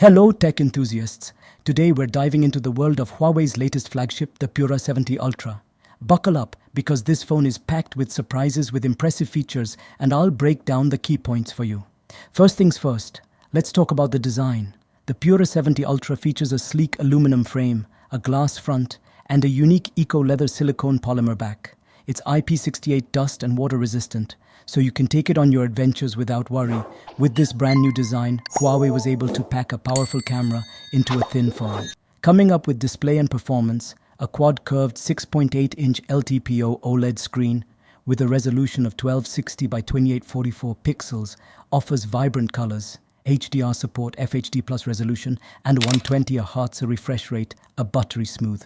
Hello tech enthusiasts. Today we're diving into the world of Huawei's latest flagship, the Pura 70 Ultra. Buckle up because this phone is packed with surprises with impressive features, and I'll break down the key points for you. First things first, let's talk about the design. The Pura 70 Ultra features a sleek aluminum frame, a glass front, and a unique eco-leather silicone polymer back. It's IP68 dust and water resistant, so you can take it on your adventures without worry. With this brand new design, Huawei was able to pack a powerful camera into a thin phone. Coming up with display and performance, a quad-curved 6.8-inch LTPO OLED screen with a resolution of 1260 by 2844 pixels offers vibrant colors, HDR support, FHD plus resolution, and 120 Hz refresh rate, a buttery smooth.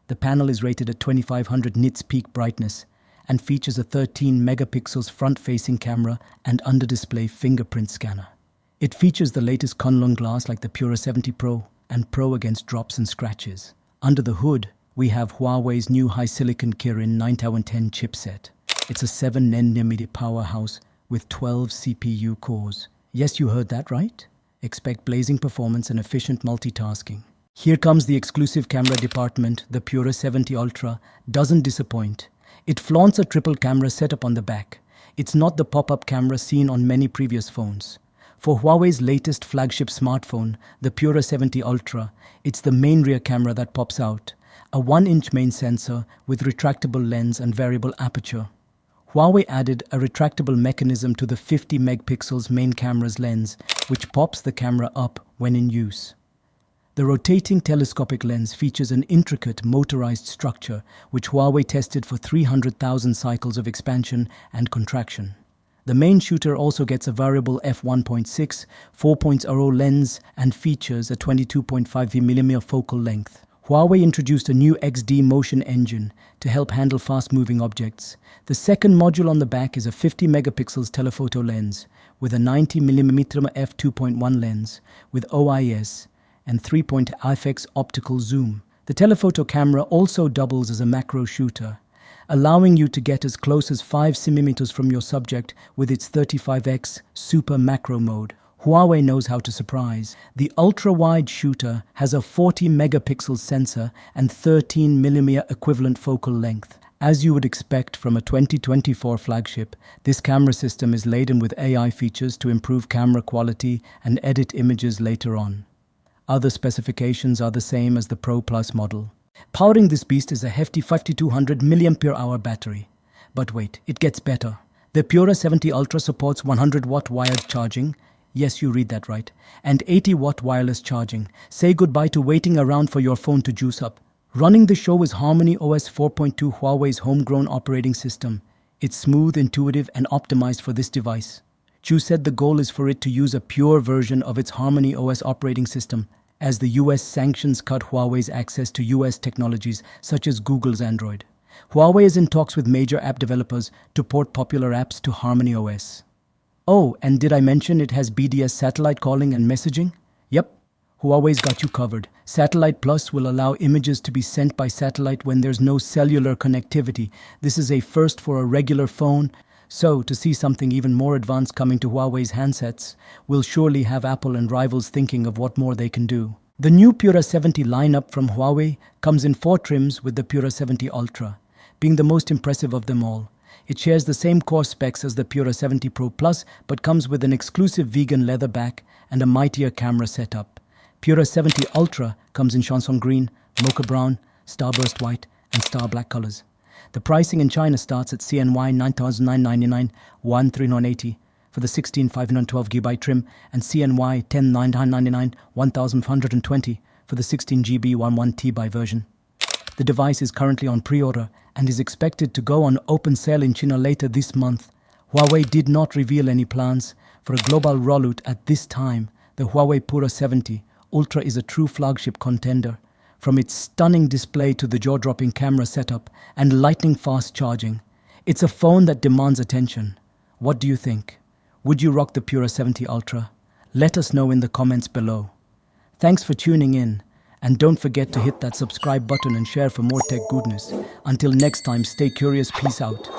The panel is rated at 2500 nits peak brightness and features a 13 megapixels front-facing camera and under-display fingerprint scanner. It features the latest Kunlun glass like the Pura 70 Pro and Pro against drops and scratches. Under the hood, we have Huawei's new high-silicon Kirin 9010 chipset. It's a 7nm powerhouse with 12 CPU cores. Yes, you heard that right. Expect blazing performance and efficient multitasking. Here comes the exclusive camera department. The Pura 70 Ultra doesn't disappoint. It flaunts a triple camera setup on the back. It's not the pop-up camera seen on many previous phones. For Huawei's latest flagship smartphone, the Pura 70 Ultra, it's the main rear camera that pops out. A 1-inch main sensor with retractable lens and variable aperture. Huawei added a retractable mechanism to the 50 megapixels main camera's lens, which pops the camera up when in use. The rotating telescopic lens features an intricate motorized structure which Huawei tested for 300,000 cycles of expansion and contraction. The main shooter also gets a variable f1.6, 4.0 lens and features a 22.5mm focal length. Huawei introduced a new XD motion engine to help handle fast-moving objects. The second module on the back is a 50 megapixels telephoto lens with a 90mm f2.1 lens with OIS and 3.5x optical zoom. The telephoto camera also doubles as a macro shooter, allowing you to get as close as 5 cm from your subject with its 35x super macro mode. Huawei knows how to surprise. The ultra-wide shooter has a 40 megapixel sensor and 13mm equivalent focal length. As you would expect from a 2024 flagship, this camera system is laden with AI features to improve camera quality and edit images later on. Other specifications are the same as the Pro Plus model. Powering this beast is a hefty 5200 mAh battery. But wait, it gets better. The Pura 70 Ultra supports 100-watt wired charging. Yes, you read that right. And 80-watt wireless charging. Say goodbye to waiting around for your phone to juice up. Running the show is Harmony OS 4.2, Huawei's homegrown operating system. It's smooth, intuitive, and optimized for this device. Chu said the goal is for it to use a pure version of its Harmony OS operating system, as the US sanctions cut Huawei's access to US technologies such as Google's Android. Huawei is in talks with major app developers to port popular apps to Harmony OS. Oh, and did I mention it has BDS satellite calling and messaging? Yep, Huawei's got you covered. Satellite Plus will allow images to be sent by satellite when there's no cellular connectivity. This is a first for a regular phone. So, to see something even more advanced coming to Huawei's handsets, we'll surely have Apple and rivals thinking of what more they can do. The new Pura 70 lineup from Huawei comes in 4 trims, with the Pura 70 Ultra being the most impressive of them all. It shares the same core specs as the Pura 70 Pro Plus, but comes with an exclusive vegan leather back and a mightier camera setup. Pura 70 Ultra comes in Chanson Green, Mocha Brown, Starburst White, and Star Black colors. The pricing in China starts at CNY 9,999, 1,380 for the 16 512GB trim, and CNY 10,999, 1,520 for the 16GB 11TB version. The device is currently on pre-order and is expected to go on open sale in China later this month. Huawei did not reveal any plans for a global rollout at this time. The Huawei Pura 70 Ultra is a true flagship contender. From its stunning display to the jaw-dropping camera setup and lightning-fast charging, it's a phone that demands attention. What do you think? Would you rock the Pura 70 Ultra? Let us know in the comments below. Thanks for tuning in, and don't forget to hit that subscribe button and share for more tech goodness. Until next time, stay curious. Peace out.